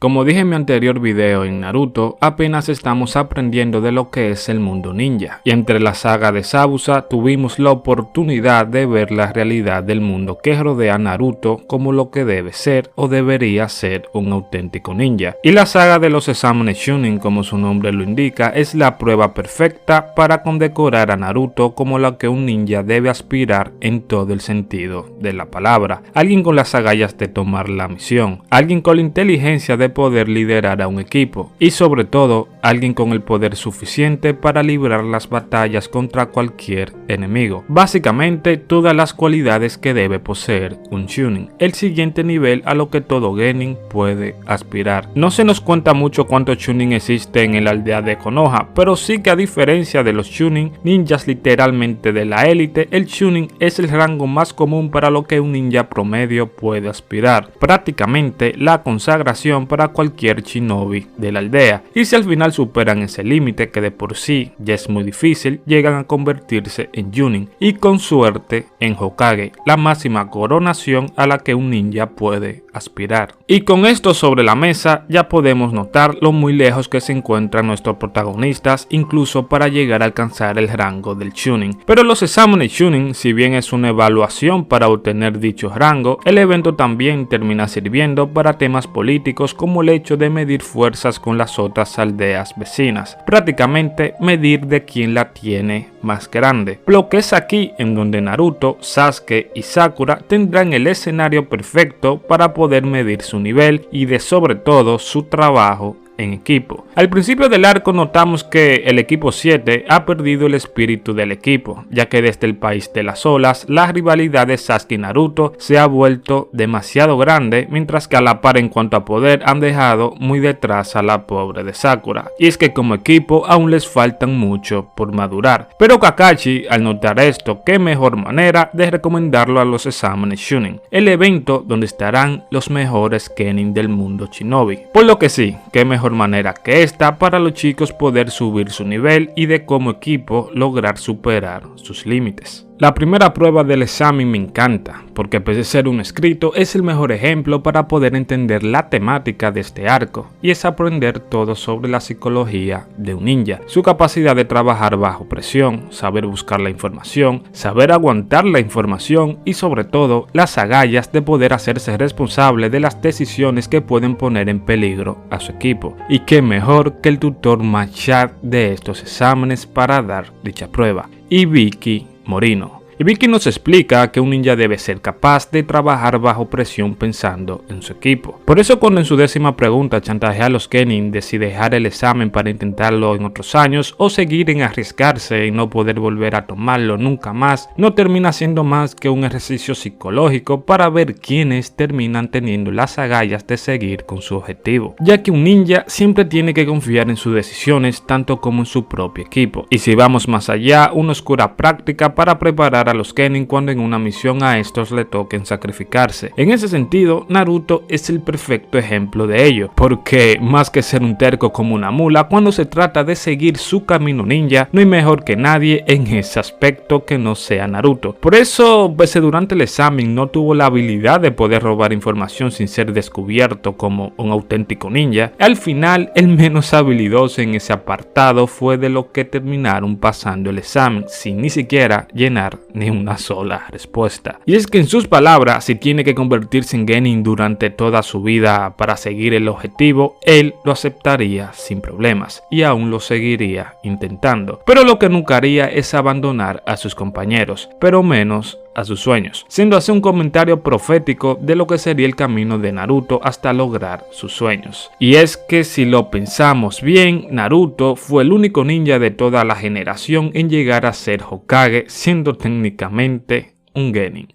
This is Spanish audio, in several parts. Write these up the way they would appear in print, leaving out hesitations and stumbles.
Como dije en mi anterior video, en Naruto apenas estamos aprendiendo de lo que es el mundo ninja, y entre la saga de Zabuza tuvimos la oportunidad de ver la realidad del mundo que rodea a Naruto como lo que debe ser o debería ser un auténtico ninja. Y la saga de los exámenes Chunin, como su nombre lo indica, es la prueba perfecta para condecorar a Naruto como lo que un ninja debe aspirar en todo el sentido de la palabra. Alguien con las agallas de tomar la misión, alguien con la inteligencia de poder liderar a un equipo y sobre todo alguien con el poder suficiente para librar las batallas contra cualquier enemigo. Básicamente todas las cualidades que debe poseer un Chunin, el siguiente nivel a lo que todo genin puede aspirar. No se nos cuenta mucho cuántos Chunin existen en la aldea de Konoha, pero sí que a diferencia de los Chunin, ninjas literalmente de la élite, el Chunin es el rango más común para lo que un ninja promedio puede aspirar, prácticamente la consagración para cualquier shinobi de la aldea, y si al final superan ese límite, que de por sí ya es muy difícil, llegan a convertirse en Chunin y con suerte en Hokage, la máxima coronación a la que un ninja puede aspirar. Y con esto sobre la mesa ya podemos notar lo muy lejos que se encuentran nuestros protagonistas, incluso para llegar a alcanzar el rango del Chunin. Pero los exámenes Chunin, si bien es una evaluación para obtener dicho rango, el evento también termina sirviendo para temas políticos como el hecho de medir fuerzas con las otras aldeas vecinas, prácticamente medir de quién la tiene más grande. Lo que es aquí en donde Naruto, Sasuke y Sakura tendrán el escenario perfecto para poder medir su nivel y de sobre todo su trabajo en equipo. Al principio del arco notamos que el equipo 7 ha perdido el espíritu del equipo, ya que desde el país de las olas la rivalidad de Sasuke y Naruto se ha vuelto demasiado grande, mientras que a la par en cuanto a poder han dejado muy detrás a la pobre de Sakura, y es que como equipo aún les faltan mucho por madurar. Pero Kakashi, al notar esto, qué mejor manera de recomendarlo a los exámenes Chunin, el evento donde estarán los mejores genin del mundo shinobi. Por lo que sí, qué mejor manera que esta para los chicos poder subir su nivel y de como equipo lograr superar sus límites. La primera prueba del examen me encanta, porque a pesar de ser un escrito, es el mejor ejemplo para poder entender la temática de este arco, y es aprender todo sobre la psicología de un ninja, su capacidad de trabajar bajo presión, saber buscar la información, saber aguantar la información y sobre todo las agallas de poder hacerse responsable de las decisiones que pueden poner en peligro a su equipo. Y qué mejor que el tutor más chat de estos exámenes para dar dicha prueba, Ibiki Morino. Ibiki nos explica que un ninja debe ser capaz de trabajar bajo presión pensando en su equipo. Por eso cuando en su décima pregunta chantajea a los genin de si dejar el examen para intentarlo en otros años o seguir en arriesgarse y no poder volver a tomarlo nunca más, no termina siendo más que un ejercicio psicológico para ver quiénes terminan teniendo las agallas de seguir con su objetivo, ya que un ninja siempre tiene que confiar en sus decisiones tanto como en su propio equipo. Y si vamos más allá, una oscura práctica para preparar a los genin cuando en una misión a estos le toquen sacrificarse. En ese sentido, Naruto es el perfecto ejemplo de ello, porque más que ser un terco como una mula, cuando se trata de seguir su camino ninja, no hay mejor que nadie en ese aspecto que no sea Naruto. Por eso, pese durante el examen no tuvo la habilidad de poder robar información sin ser descubierto como un auténtico ninja, al final el menos habilidoso en ese apartado fue de lo que terminaron pasando el examen, sin ni siquiera llenar ni una sola respuesta. Y es que en sus palabras, si tiene que convertirse en genin durante toda su vida para seguir el objetivo, él lo aceptaría sin problemas y aún lo seguiría intentando. Pero lo que nunca haría es abandonar a sus compañeros, pero menos a sus sueños, siendo así un comentario profético de lo que sería el camino de Naruto hasta lograr sus sueños. Y es que si lo pensamos bien, Naruto fue el único ninja de toda la generación en llegar a ser Hokage, siendo técnicamente un genin.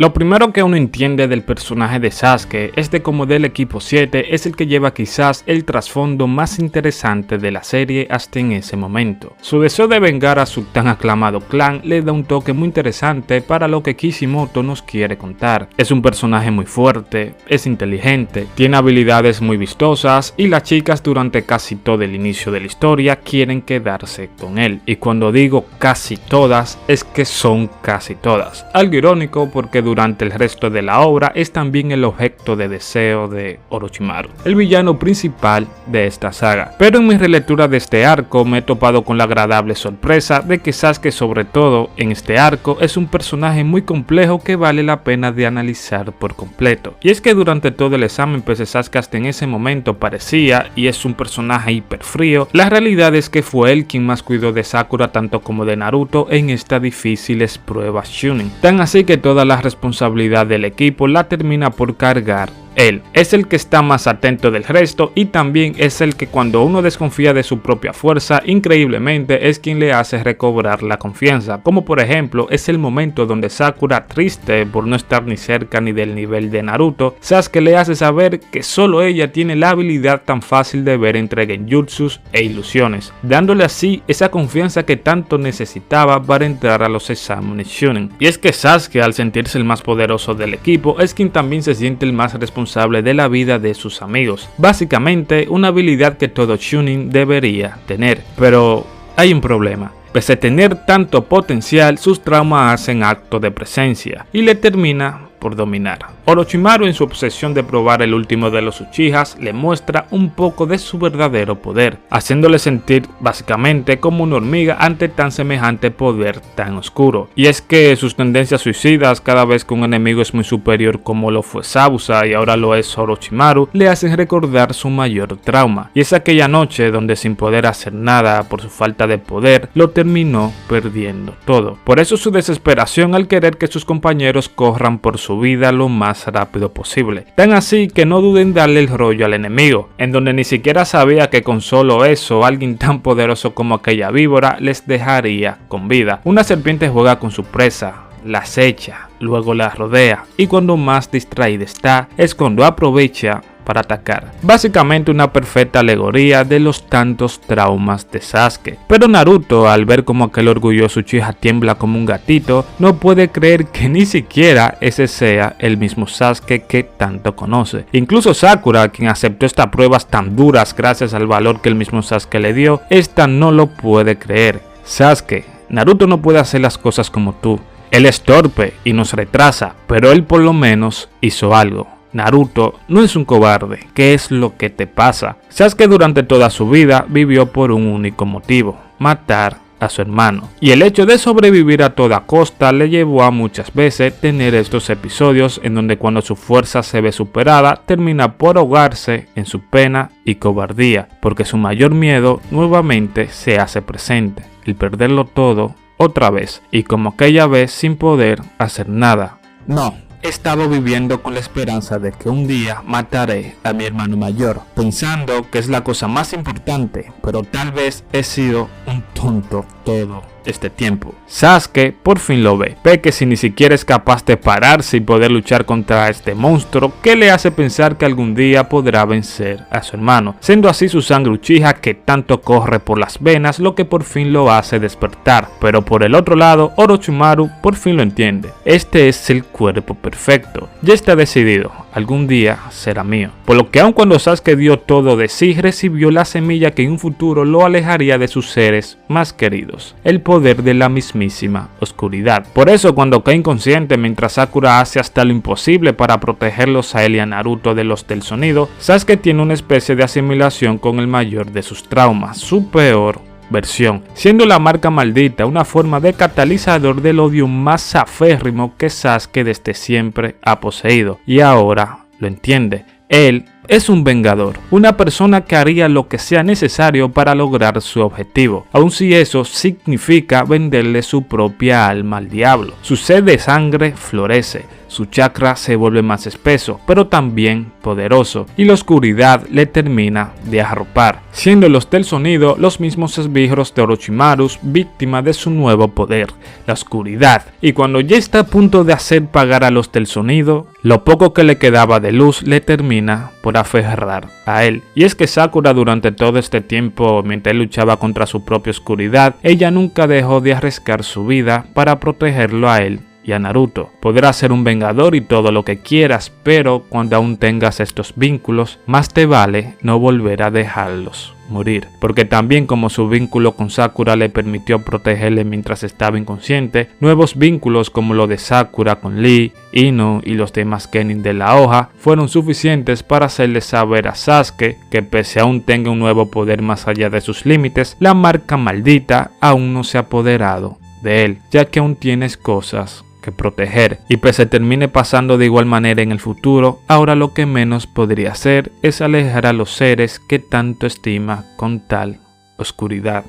Lo primero que uno entiende del personaje de Sasuke es de cómo del equipo 7 es el que lleva quizás el trasfondo más interesante de la serie hasta en ese momento. Su deseo de vengar a su tan aclamado clan le da un toque muy interesante para lo que Kishimoto nos quiere contar. Es un personaje muy fuerte, es inteligente, tiene habilidades muy vistosas y las chicas durante casi todo el inicio de la historia quieren quedarse con él. Y cuando digo casi todas, es que son casi todas. Algo irónico porque durante el resto de la obra es también el objeto de deseo de Orochimaru, el villano principal de esta saga. Pero en mi relectura de este arco me he topado con la agradable sorpresa de que Sasuke, sobre todo en este arco, es un personaje muy complejo que vale la pena de analizar por completo. Y es que durante todo el examen, pese a Sasuke hasta en ese momento parecía y es un personaje hiper frío, la realidad es que fue él quien más cuidó de Sakura tanto como de Naruto en estas difíciles pruebas Chunin. Tan así que toda la responsabilidad del equipo la termina por cargar él. Es el que está más atento del resto y también es el que cuando uno desconfía de su propia fuerza, increíblemente es quien le hace recobrar la confianza. Como por ejemplo es el momento donde Sakura, triste por no estar ni cerca ni del nivel de Naruto, Sasuke le hace saber que solo ella tiene la habilidad tan fácil de ver entre genjutsus e ilusiones, dándole así esa confianza que tanto necesitaba para entrar a los exámenes Chunin. Y es que Sasuke, al sentirse el más poderoso del equipo, es quien también se siente el más responsable de la vida de sus amigos. Básicamente una habilidad que todo Chunin debería tener. Pero hay un problema. Pese a tener tanto potencial, sus traumas hacen acto de presencia y le termina por dominar. Orochimaru, en su obsesión de probar el último de los Uchihas, le muestra un poco de su verdadero poder, haciéndole sentir básicamente como una hormiga ante tan semejante poder tan oscuro. Y es que sus tendencias suicidas cada vez que un enemigo es muy superior, como lo fue Zabuza y ahora lo es Orochimaru, le hacen recordar su mayor trauma. Y es aquella noche donde, sin poder hacer nada por su falta de poder, lo terminó perdiendo todo. Por eso su desesperación al querer que sus compañeros corran por su vida lo más rápido posible. Tan así que no duden en darle el rollo al enemigo, en donde ni siquiera sabía que con solo eso alguien tan poderoso como aquella víbora les dejaría con vida. Una serpiente juega con su presa, la acecha, luego la rodea y cuando más distraída está es cuando aprovecha para atacar. Básicamente una perfecta alegoría de los tantos traumas de Sasuke. Pero Naruto, al ver como aquel orgulloso Uchiha tiembla como un gatito, no puede creer que ni siquiera ese sea el mismo Sasuke que tanto conoce. Incluso Sakura, quien aceptó estas pruebas tan duras gracias al valor que el mismo Sasuke le dio, esta no lo puede creer. Sasuke, Naruto no puede hacer las cosas como tú. Él es torpe y nos retrasa, pero él por lo menos hizo algo. Naruto no es un cobarde. ¿Qué es lo que te pasa? Sasuke durante toda su vida vivió por un único motivo: matar a su hermano. Y el hecho de sobrevivir a toda costa le llevó a muchas veces tener estos episodios en donde cuando su fuerza se ve superada, termina por ahogarse en su pena y cobardía, porque su mayor miedo nuevamente se hace presente: el perderlo todo otra vez, y como aquella vez sin poder hacer nada. No. He estado viviendo con la esperanza de que un día mataré a mi hermano mayor, pensando que es la cosa más importante, pero tal vez he sido un tonto todo este tiempo. Sasuke por fin lo ve que si ni siquiera es capaz de pararse y poder luchar contra este monstruo, que le hace pensar que algún día podrá vencer a su hermano, siendo así su sangre Uchiha que tanto corre por las venas lo que por fin lo hace despertar. Pero por el otro lado, Orochimaru por fin lo entiende: este es el cuerpo perfecto, ya está decidido, algún día será mío. Por lo que aun cuando Sasuke dio todo de sí, recibió la semilla que en un futuro lo alejaría de sus seres más queridos: el poder de la mismísima oscuridad. Por eso, cuando cae inconsciente mientras Sakura hace hasta lo imposible para protegerlos a él y a Naruto de los del sonido, Sasuke tiene una especie de asimilación con el mayor de sus traumas, su peor versión, siendo la marca maldita una forma de catalizador del odio más aférrimo que Sasuke desde siempre ha poseído, y ahora lo entiende. Él es un vengador, una persona que haría lo que sea necesario para lograr su objetivo, aun si eso significa venderle su propia alma al diablo. Su sed de sangre florece, su chakra se vuelve más espeso, pero también poderoso, y la oscuridad le termina de arropar, siendo los del sonido los mismos esbirros de Orochimaru víctima de su nuevo poder, la oscuridad, y cuando ya está a punto de hacer pagar a los del sonido, lo poco que le quedaba de luz le termina por aferrar a él. Y es que Sakura durante todo este tiempo, mientras él luchaba contra su propia oscuridad, ella nunca dejó de arriesgar su vida para protegerlo a él y a Naruto. Podrás ser un vengador y todo lo que quieras, pero cuando aún tengas estos vínculos, más te vale no volver a dejarlos morir, porque también como su vínculo con Sakura le permitió protegerle mientras estaba inconsciente, nuevos vínculos como lo de Sakura con Lee, Ino y los demás Genin de la hoja fueron suficientes para hacerle saber a Sasuke que pese a aún tenga un nuevo poder más allá de sus límites, la marca maldita aún no se ha apoderado de él, ya que aún tienes cosas que proteger, y pese termine pasando de igual manera en el futuro, ahora lo que menos podría hacer es alejar a los seres que tanto estima con tal oscuridad.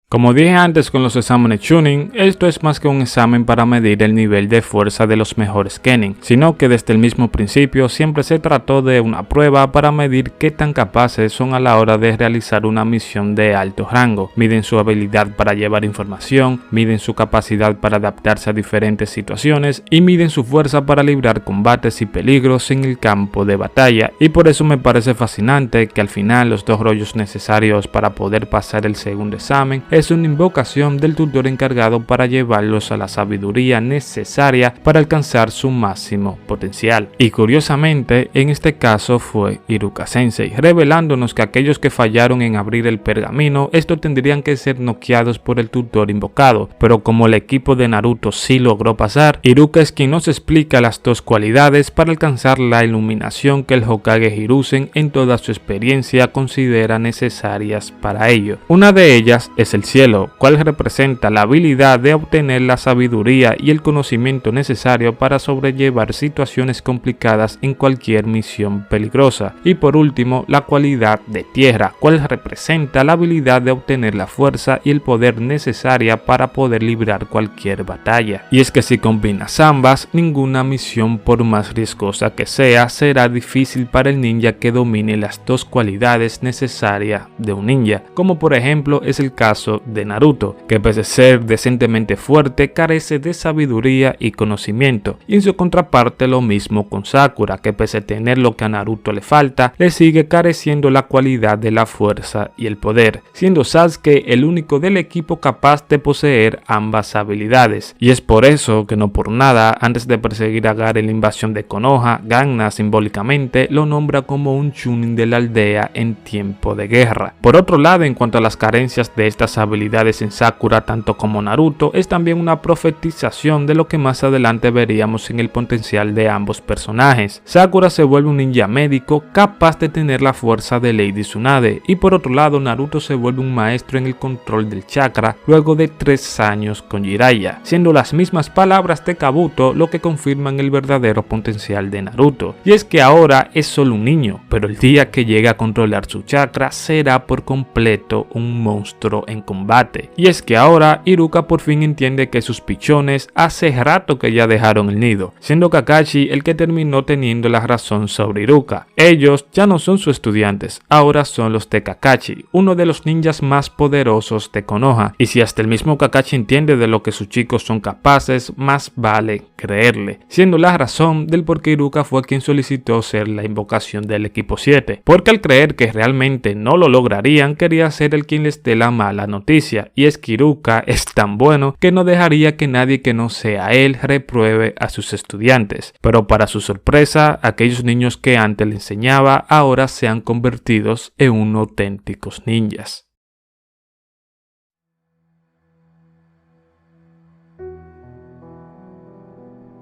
Como dije antes con los exámenes Chunin, esto es más que un examen para medir el nivel de fuerza de los mejores Genin, sino que desde el mismo principio siempre se trató de una prueba para medir qué tan capaces son a la hora de realizar una misión de alto rango. Miden su habilidad para llevar información, miden su capacidad para adaptarse a diferentes situaciones y miden su fuerza para librar combates y peligros en el campo de batalla, y por eso me parece fascinante que al final los 2 rollos necesarios para poder pasar el segundo examen es una invocación del tutor encargado para llevarlos a la sabiduría necesaria para alcanzar su máximo potencial. Y curiosamente, en este caso fue Iruka Sensei, revelándonos que aquellos que fallaron en abrir el pergamino, estos tendrían que ser noqueados por el tutor invocado, pero como el equipo de Naruto sí logró pasar, Iruka es quien nos explica las 2 cualidades para alcanzar la iluminación que el Hokage Hiruzen en toda su experiencia considera necesarias para ello. Una de ellas es el cielo, cual representa la habilidad de obtener la sabiduría y el conocimiento necesario para sobrellevar situaciones complicadas en cualquier misión peligrosa. Y por último, la cualidad de tierra, cual representa la habilidad de obtener la fuerza y el poder necesaria para poder librar cualquier batalla. Y es que si combinas ambas, ninguna misión, por más riesgosa que sea, será difícil para el ninja que domine las 2 cualidades necesarias de un ninja, como por ejemplo es el caso de Naruto, que pese a ser decentemente fuerte, carece de sabiduría y conocimiento, y en su contraparte lo mismo con Sakura, que pese a tener lo que a Naruto le falta, le sigue careciendo la cualidad de la fuerza y el poder, siendo Sasuke el único del equipo capaz de poseer ambas habilidades. Y es por eso que no por nada, antes de perseguir a Gaara en la invasión de Konoha, Ganna simbólicamente lo nombra como un Chunin de la aldea en tiempo de guerra. Por otro lado, en cuanto a las carencias de estas habilidades en Sakura tanto como Naruto, es también una profetización de lo que más adelante veríamos en el potencial de ambos personajes. Sakura se vuelve un ninja médico capaz de tener la fuerza de Lady Tsunade, y por otro lado Naruto se vuelve un maestro en el control del chakra luego de 3 años con Jiraiya, siendo las mismas palabras de Kabuto lo que confirman el verdadero potencial de Naruto. Y es que ahora es solo un niño, pero el día que llegue a controlar su chakra será por completo un monstruo en combate. Y es que ahora Iruka por fin entiende que sus pichones hace rato que ya dejaron el nido, siendo Kakashi el que terminó teniendo la razón sobre Iruka. Ellos ya no son sus estudiantes, ahora son los de Kakashi, uno de los ninjas más poderosos de Konoha, y si hasta el mismo Kakashi entiende de lo que sus chicos son capaces, más vale creerle, siendo la razón del por qué Iruka fue quien solicitó ser la invocación del equipo 7, porque al creer que realmente no lo lograrían, quería ser el quien les dé la mala noticia, y es que Iruka es tan bueno que no dejaría que nadie que no sea él repruebe a sus estudiantes. Pero para su sorpresa, aquellos niños que antes le enseñaba ahora se han convertido en unos auténticos ninjas.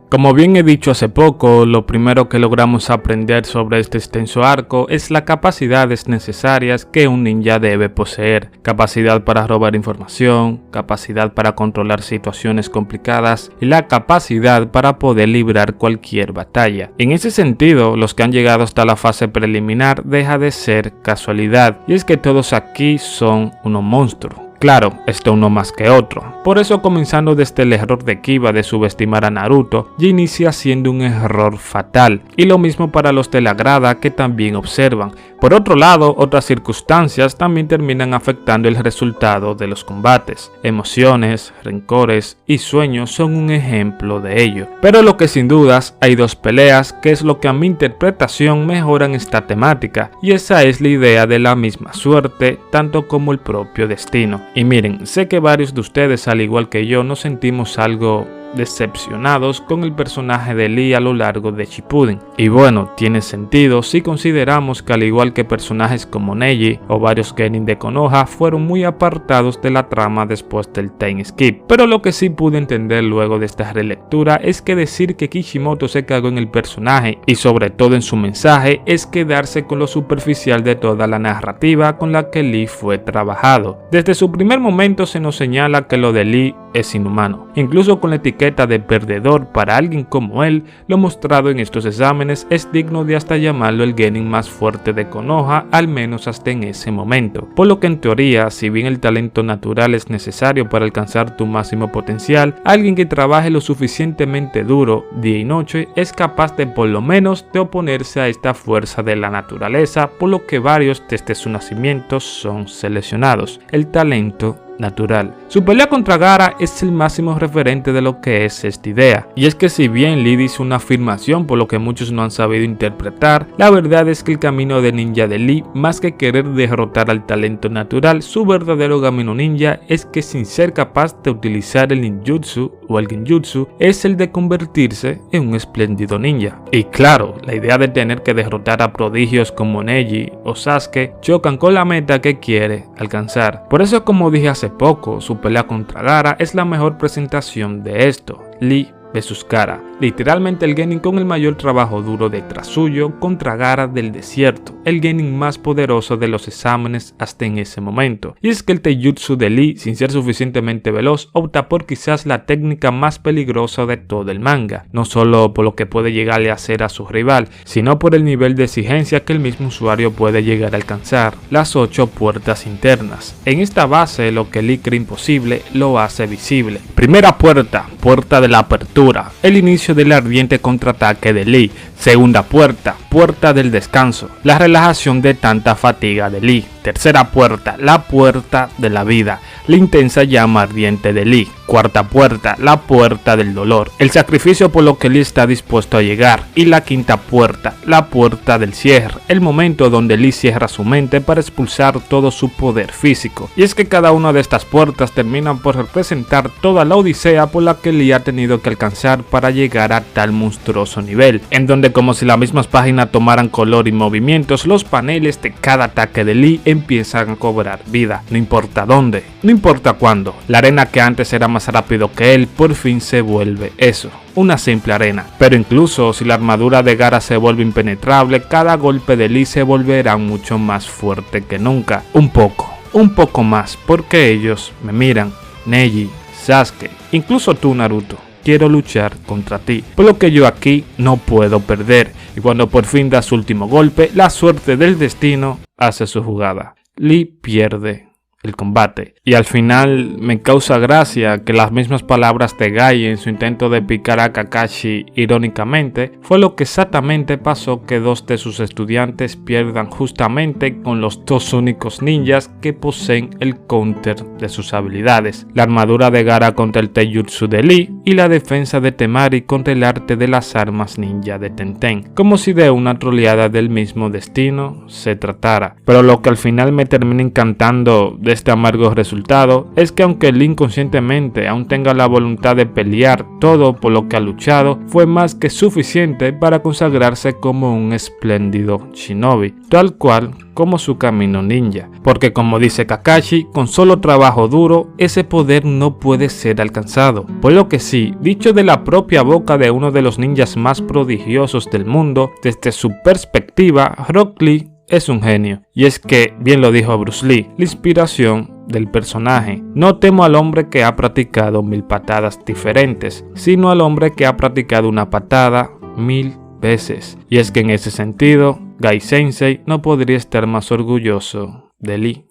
Como bien he dicho hace poco, lo primero que logramos aprender sobre este extenso arco es las capacidades necesarias que un ninja debe poseer. Capacidad para robar información, capacidad para controlar situaciones complicadas y la capacidad para poder librar cualquier batalla. En ese sentido, los que han llegado hasta la fase preliminar deja de ser casualidad, y es que todos aquí son unos monstruos claro, uno más que otro. Por eso, comenzando desde el error de Kiba de subestimar a Naruto, ya inicia siendo un error fatal, y lo mismo para los de la grada que también observan. Por otro lado, otras circunstancias también terminan afectando el resultado de los combates. Emociones, rencores y sueños son un ejemplo de ello. Pero lo que sin dudas hay dos peleas que es lo que a mi interpretación mejoran esta temática, y esa es la idea de la misma suerte, tanto como el propio destino. Y miren, sé que varios de ustedes al igual que yo nos sentimos algo decepcionados con el personaje de Lee a lo largo de Shippuden. Y bueno, tiene sentido si consideramos que al igual que personajes como Neji o varios genin de Konoha fueron muy apartados de la trama después del time skip. Pero lo que sí pude entender luego de esta relectura es que decir que Kishimoto se cagó en el personaje y sobre todo en su mensaje es quedarse con lo superficial de toda la narrativa con la que Lee fue trabajado. Desde su primer momento se nos señala que lo de Lee es inhumano, incluso con la etiqueta de perdedor para alguien como él. Lo mostrado en estos exámenes es digno de hasta llamarlo el genin más fuerte de Konoha, al menos hasta en ese momento, por lo que en teoría, si bien el talento natural es necesario para alcanzar tu máximo potencial, alguien que trabaje lo suficientemente duro día y noche es capaz de por lo menos de oponerse a esta fuerza de la naturaleza, por lo que varios desde su nacimiento son seleccionados. El talento natural. Su pelea contra Gaara es el máximo referente de lo que es esta idea, y es que si bien Lee dice una afirmación por lo que muchos no han sabido interpretar, la verdad es que el camino de ninja de Lee, más que querer derrotar al talento natural, su verdadero camino ninja es que sin ser capaz de utilizar el ninjutsu o el genjutsu, es el de convertirse en un espléndido ninja. Y claro, la idea de tener que derrotar a prodigios como Neji o Sasuke chocan con la meta que quiere alcanzar. Por eso, como dije hace poco, su pelea contra Gaara es la mejor presentación de esto. Lee vs Gaara, literalmente el genin con el mayor trabajo duro detrás suyo contra Gaara del desierto, el genin más poderoso de los exámenes hasta en ese momento. Y es que el taijutsu de Lee, sin ser suficientemente veloz, opta por quizás la técnica más peligrosa de todo el manga, no solo por lo que puede llegarle a hacer a su rival, sino por el nivel de exigencia que el mismo usuario puede llegar a alcanzar, las 8 puertas internas. En esta base, lo que Lee cree imposible, lo hace visible. Primera puerta, puerta de la apertura, el inicio del ardiente contraataque de Lee. Segunda puerta, puerta del descanso, la relajación de tanta fatiga de Lee. Tercera puerta, la puerta de la vida, la intensa llama ardiente de Lee. Cuarta puerta, la puerta del dolor, el sacrificio por lo que Lee está dispuesto a llegar. Y la quinta puerta, la puerta del cierre, el momento donde Lee cierra su mente para expulsar todo su poder físico. Y es que cada una de estas puertas terminan por representar toda la odisea por la que Lee ha tenido que alcanzar para llegar a tal monstruoso nivel, en donde como si las mismas páginas tomaran color y movimientos, los paneles de cada ataque de Lee empiezan a cobrar vida, no importa dónde, no importa cuándo. La arena que antes era más rápido que él, por fin se vuelve eso, una simple arena. Pero incluso si la armadura de Gaara se vuelve impenetrable, cada golpe de Lee se volverá mucho más fuerte que nunca. Un poco más, porque ellos me miran. Neji, Sasuke, incluso tú, Naruto. Quiero luchar contra ti, por lo que yo aquí no puedo perder. Y cuando por fin da su último golpe, la suerte del destino hace su jugada. Lee pierde el combate. Y al final me causa gracia que las mismas palabras de Gai en su intento de picar a Kakashi irónicamente fue lo que exactamente pasó, que dos de sus estudiantes pierdan justamente con los dos únicos ninjas que poseen el counter de sus habilidades, la armadura de Gaara contra el taijutsu de Lee y la defensa de Temari contra el arte de las armas ninja de Tenten, como si de una troleada del mismo destino se tratara. Pero lo que al final me termina encantando de este amargo resultado es que aunque Lee inconscientemente aún tenga la voluntad de pelear todo por lo que ha luchado, fue más que suficiente para consagrarse como un espléndido shinobi, tal cual como su camino ninja, porque como dice Kakashi, con solo trabajo duro ese poder no puede ser alcanzado. Por lo que sí, dicho de la propia boca de uno de los ninjas más prodigiosos del mundo, desde su perspectiva, Rock Lee es un genio. Y es que, bien lo dijo Bruce Lee, la inspiración del personaje: no temo al hombre que ha practicado 1000 patadas diferentes, sino al hombre que ha practicado una patada 1000 veces. Y es que en ese sentido, Gai Sensei no podría estar más orgulloso de Lee.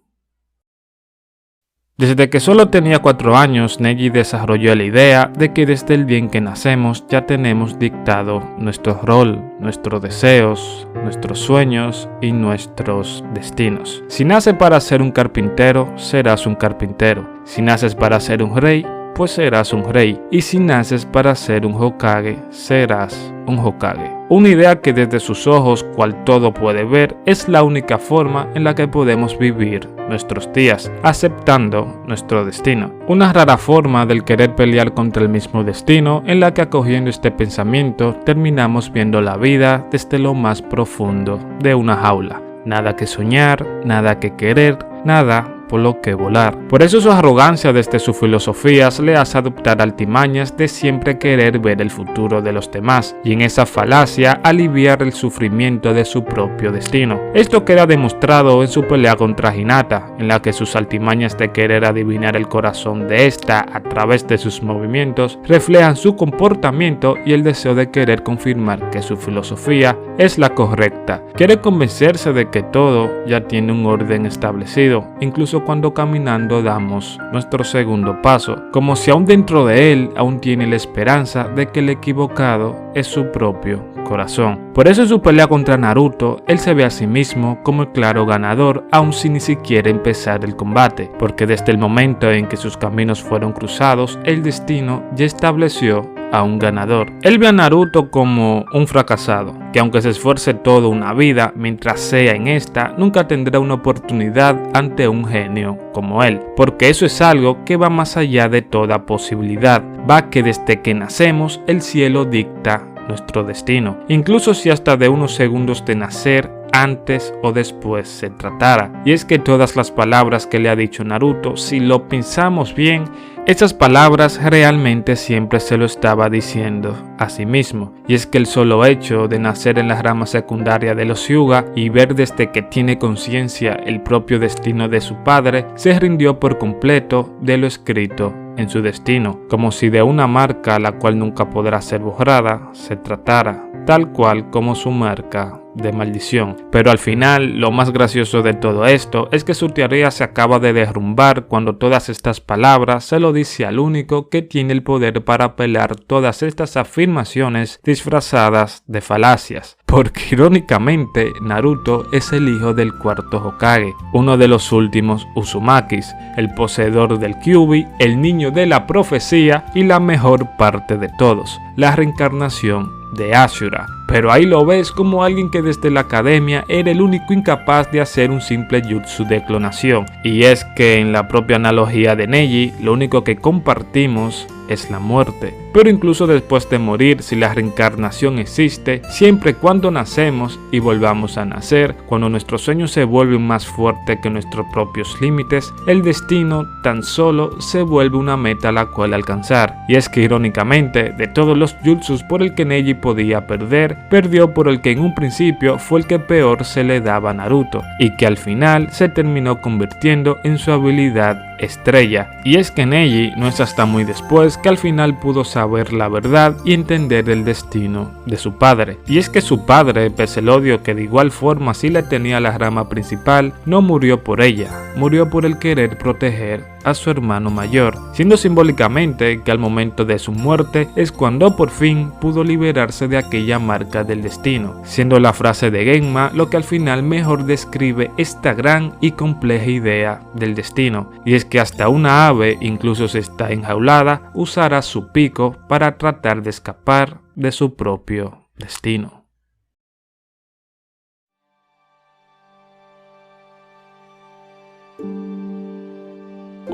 Desde que solo tenía 4 años, Neji desarrolló la idea de que desde el día en que nacemos ya tenemos dictado nuestro rol, nuestros deseos, nuestros sueños y nuestros destinos. Si naces para ser un carpintero, serás un carpintero. Si naces para ser un rey, pues serás un rey. Y si naces para ser un Hokage, serás un Hokage. Una idea que desde sus ojos, cual todo puede ver, es la única forma en la que podemos vivir nuestros días, aceptando nuestro destino. Una rara forma del querer pelear contra el mismo destino, en la que acogiendo este pensamiento terminamos viendo la vida desde lo más profundo de una jaula. Nada que soñar, nada que querer, nada por lo que volar. Por eso su arrogancia desde su filosofía le hace adoptar altimañas de siempre querer ver el futuro de los demás y en esa falacia aliviar el sufrimiento de su propio destino. Esto queda demostrado en su pelea contra Hinata, en la que sus altimañas de querer adivinar el corazón de esta a través de sus movimientos reflejan su comportamiento y el deseo de querer confirmar que su filosofía es la correcta. Quiere convencerse de que todo ya tiene un orden establecido, incluso cuando caminando damos nuestro segundo paso, como si aún dentro de él aún tiene la esperanza de que el equivocado es su propio corazón. Por eso en su pelea contra Naruto, él se ve a sí mismo como el claro ganador, aun sin ni siquiera empezar el combate, porque desde el momento en que sus caminos fueron cruzados, el destino ya estableció a un ganador. Él ve a Naruto como un fracasado, que aunque se esfuerce toda una vida, mientras sea en esta, nunca tendrá una oportunidad ante un genio como él, porque eso es algo que va más allá de toda posibilidad, va que desde que nacemos el cielo dicta nuestro destino, incluso si hasta de unos segundos de nacer antes o después se tratara. Y es que todas las palabras que le ha dicho Naruto, si lo pensamos bien, esas palabras realmente siempre se lo estaba diciendo a sí mismo. Y es que el solo hecho de nacer en la rama secundaria de los Hyuga y ver desde que tiene conciencia el propio destino de su padre, se rindió por completo de lo escrito en su destino, como si de una marca la cual nunca podrá ser borrada se tratara, tal cual como su marca de maldición. Pero al final, lo más gracioso de todo esto es que su teoría se acaba de derrumbar cuando todas estas palabras se lo dice al único que tiene el poder para apelar todas estas afirmaciones disfrazadas de falacias. Porque irónicamente, Naruto es el hijo del cuarto Hokage, uno de los últimos Uzumakis, el poseedor del Kyuubi, el niño de la profecía y la mejor parte de todos, la reencarnación de Ashura. Pero ahí lo ves como alguien que desde la academia era el único incapaz de hacer un simple jutsu de clonación. Y es que en la propia analogía de Neji, lo único que compartimos es la muerte. Pero incluso después de morir, si la reencarnación existe, siempre cuando nacemos y volvamos a nacer, cuando nuestros sueños se vuelven más fuertes que nuestros propios límites, el destino tan solo se vuelve una meta a la cual alcanzar. Y es que irónicamente, de todos los jutsus por el que Neji podía perder, perdió por el que en un principio fue el que peor se le daba a Naruto, y que al final se terminó convirtiendo en su habilidad estrella. Y es que Neji no es hasta muy después que al final pudo saber la verdad y entender el destino de su padre. Y es que su padre, pese al odio que de igual forma sí le tenía a la rama principal, no murió por ella, murió por el querer proteger a su hermano mayor, siendo simbólicamente que al momento de su muerte es cuando por fin pudo liberarse de aquella marca del destino, siendo la frase de Genma lo que al final mejor describe esta gran y compleja idea del destino, y es que hasta una ave, incluso si está enjaulada, usará su pico para tratar de escapar de su propio destino.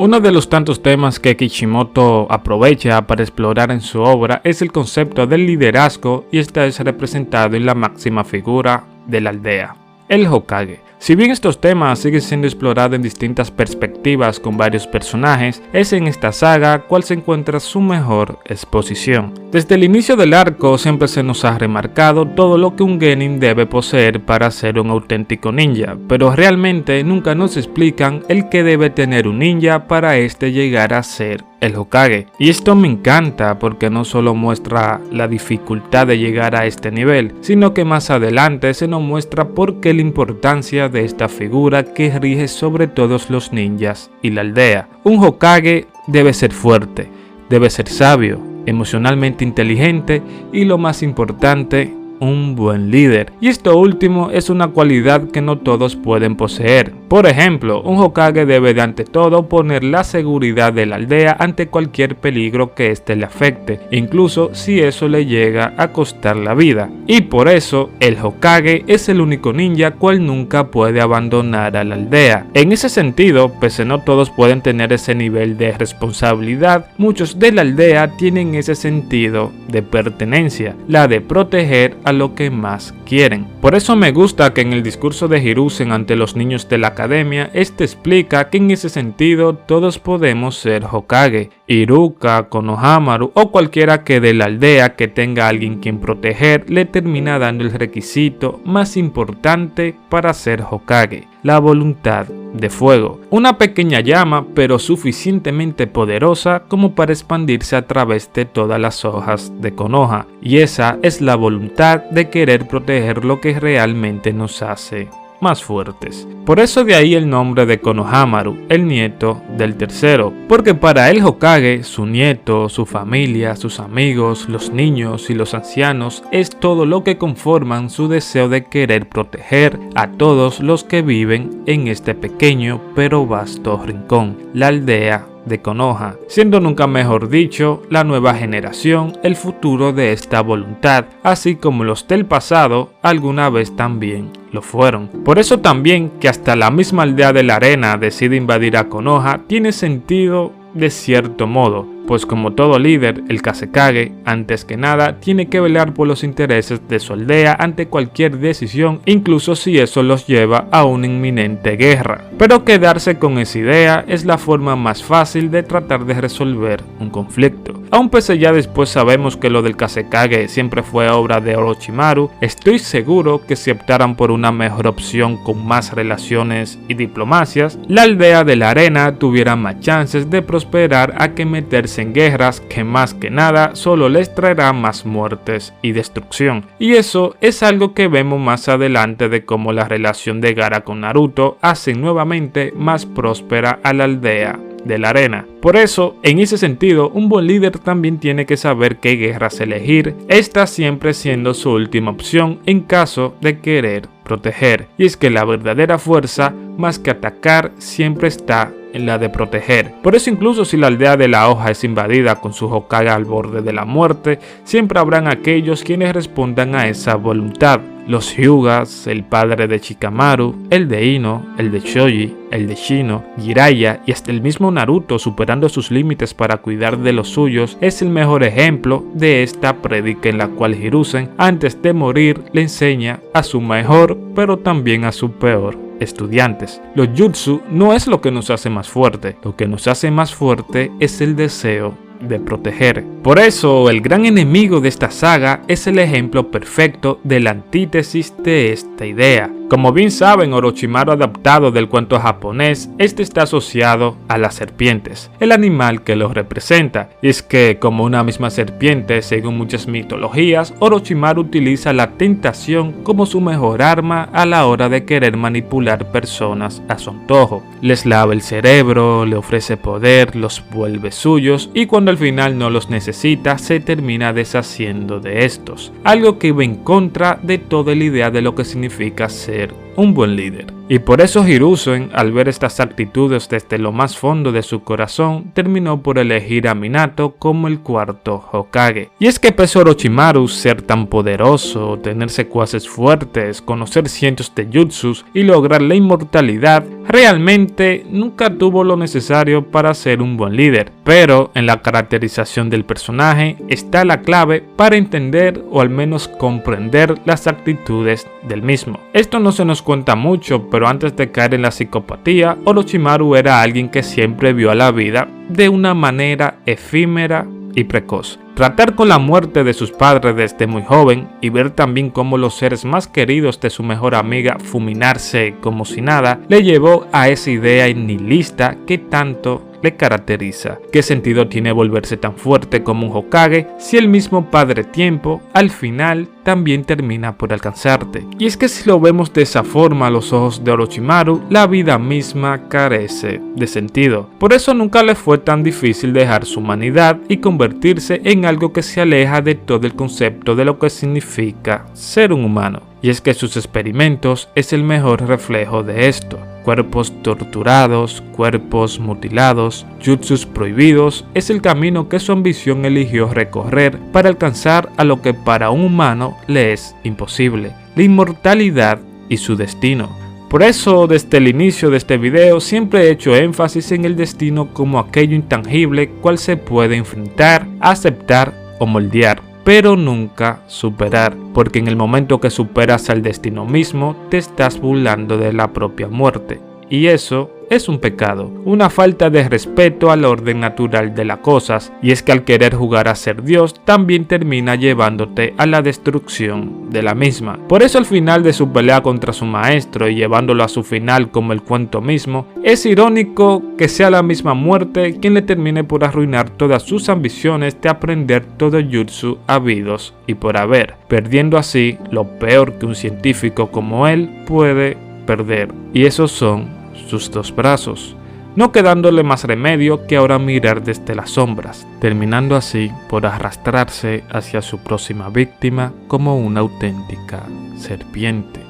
Uno de los tantos temas que Kishimoto aprovecha para explorar en su obra es el concepto del liderazgo, y esta es representado en la máxima figura de la aldea, el Hokage. Si bien estos temas siguen siendo explorados en distintas perspectivas con varios personajes, es en esta saga cual se encuentra su mejor exposición. Desde el inicio del arco siempre se nos ha remarcado todo lo que un genin debe poseer para ser un auténtico ninja, pero realmente nunca nos explican el que debe tener un ninja para este llegar a ser el Hokage. Y esto me encanta porque no solo muestra la dificultad de llegar a este nivel, sino que más adelante se nos muestra por qué la importancia de esta figura que rige sobre todos los ninjas y la aldea. Un Hokage debe ser fuerte, debe ser sabio, emocionalmente inteligente y lo más importante, un buen líder. Y esto último es una cualidad que no todos pueden poseer. Por ejemplo, un Hokage debe de ante todo poner la seguridad de la aldea ante cualquier peligro que éste le afecte, incluso si eso le llega a costar la vida. Y por eso, el Hokage es el único ninja cual nunca puede abandonar a la aldea. En ese sentido, pese no todos pueden tener ese nivel de responsabilidad, muchos de la aldea tienen ese sentido de pertenencia, la de proteger a lo que más quieren. Por eso me gusta que en el discurso de Hiruzen ante los niños de la academia, este explica que en ese sentido todos podemos ser Hokage, Iruka, Konohamaru o cualquiera que de la aldea que tenga a alguien quien proteger le termina dando el requisito más importante para ser Hokage, la voluntad de fuego. Una pequeña llama pero suficientemente poderosa como para expandirse a través de todas las hojas de Konoha, y esa es la voluntad de querer proteger lo que realmente nos hace más fuertes. Por eso de ahí el nombre de Konohamaru, el nieto del tercero, porque para el Hokage, su nieto, su familia, sus amigos, los niños y los ancianos es todo lo que conforman su deseo de querer proteger a todos los que viven en este pequeño pero vasto rincón, la aldea de Konoha, siendo nunca mejor dicho la nueva generación el futuro de esta voluntad, así como los del pasado alguna vez también lo fueron. Por eso también que hasta la misma aldea de la arena decide invadir a Konoha tiene sentido de cierto modo, pues como todo líder, el Kazekage, antes que nada, tiene que velar por los intereses de su aldea ante cualquier decisión, incluso si eso los lleva a una inminente guerra. Pero quedarse con esa idea es la forma más fácil de tratar de resolver un conflicto. Aun pese ya después sabemos que lo del Kazekage siempre fue obra de Orochimaru, estoy seguro que si optaran por una mejor opción con más relaciones y diplomacias, la aldea de la arena tuviera más chances de prosperar a que meterse en guerras que más que nada solo les traerá más muertes y destrucción. Y eso es algo que vemos más adelante de cómo la relación de Gaara con Naruto hace nuevamente más próspera a la aldea de la arena. Por eso, en ese sentido, un buen líder también tiene que saber qué guerras elegir, esta siempre siendo su última opción en caso de querer proteger. Y es que la verdadera fuerza, más que atacar, siempre está en la de proteger. Por eso incluso si la aldea de la hoja es invadida con su Hokage al borde de la muerte, siempre habrán aquellos quienes respondan a esa voluntad. Los Hyugas, el padre de Shikamaru, el de Ino, el de Shoji, el de Shino, Jiraiya y hasta el mismo Naruto superando sus límites para cuidar de los suyos es el mejor ejemplo de esta prédica en la cual Hiruzen antes de morir le enseña a su mejor pero también a su peor estudiantes. Los jutsu no es lo que nos hace más fuerte, lo que nos hace más fuerte es el deseo de proteger. Por eso el gran enemigo de esta saga es el ejemplo perfecto de la antítesis de esta idea. Como bien saben, Orochimaru adaptado del cuento japonés, este está asociado a las serpientes, el animal que los representa. Y es que como una misma serpiente, según muchas mitologías, Orochimaru utiliza la tentación como su mejor arma a la hora de querer manipular personas a su antojo. Les lava el cerebro, le ofrece poder, los vuelve suyos y cuando al final no los necesita, se termina deshaciendo de estos. Algo que va en contra de toda la idea de lo que significa ser un buen líder. Y por eso Hiruzen, al ver estas actitudes desde lo más fondo de su corazón, terminó por elegir a Minato como el cuarto Hokage. Y es que pese a Orochimaru ser tan poderoso, tener secuaces fuertes, conocer cientos de jutsus y lograr la inmortalidad, realmente nunca tuvo lo necesario para ser un buen líder. Pero en la caracterización del personaje está la clave para entender o al menos comprender las actitudes del mismo. Esto no se nos cuenta mucho, pero antes de caer en la psicopatía, Orochimaru era alguien que siempre vio a la vida de una manera efímera y precoz. Tratar con la muerte de sus padres desde muy joven y ver también cómo los seres más queridos de su mejor amiga fulminarse como si nada, le llevó a esa idea nihilista que tanto le caracteriza. ¿Qué sentido tiene volverse tan fuerte como un Hokage si el mismo Padre Tiempo al final también termina por alcanzarte? Y es que si lo vemos de esa forma a los ojos de Orochimaru, la vida misma carece de sentido. Por eso nunca le fue tan difícil dejar su humanidad y convertirse en algo que se aleja de todo el concepto de lo que significa ser un humano. Y es que sus experimentos es el mejor reflejo de esto. Cuerpos torturados, cuerpos mutilados, jutsus prohibidos, es el camino que su ambición eligió recorrer para alcanzar a lo que para un humano le es imposible, la inmortalidad y su destino. Por eso, desde el inicio de este video, siempre he hecho énfasis en el destino como aquello intangible cual se puede enfrentar, aceptar o moldear, pero nunca superar, porque en el momento que superas al destino mismo, te estás burlando de la propia muerte. Y eso es un pecado, una falta de respeto al orden natural de las cosas, y es que al querer jugar a ser Dios, también termina llevándote a la destrucción de la misma. Por eso al final de su pelea contra su maestro y llevándolo a su final como el cuento mismo, es irónico que sea la misma muerte quien le termine por arruinar todas sus ambiciones de aprender todo jutsu habidos y por haber, perdiendo así lo peor que un científico como él puede perder, y esos son sus dos brazos, no quedándole más remedio que ahora mirar desde las sombras, terminando así por arrastrarse hacia su próxima víctima como una auténtica serpiente.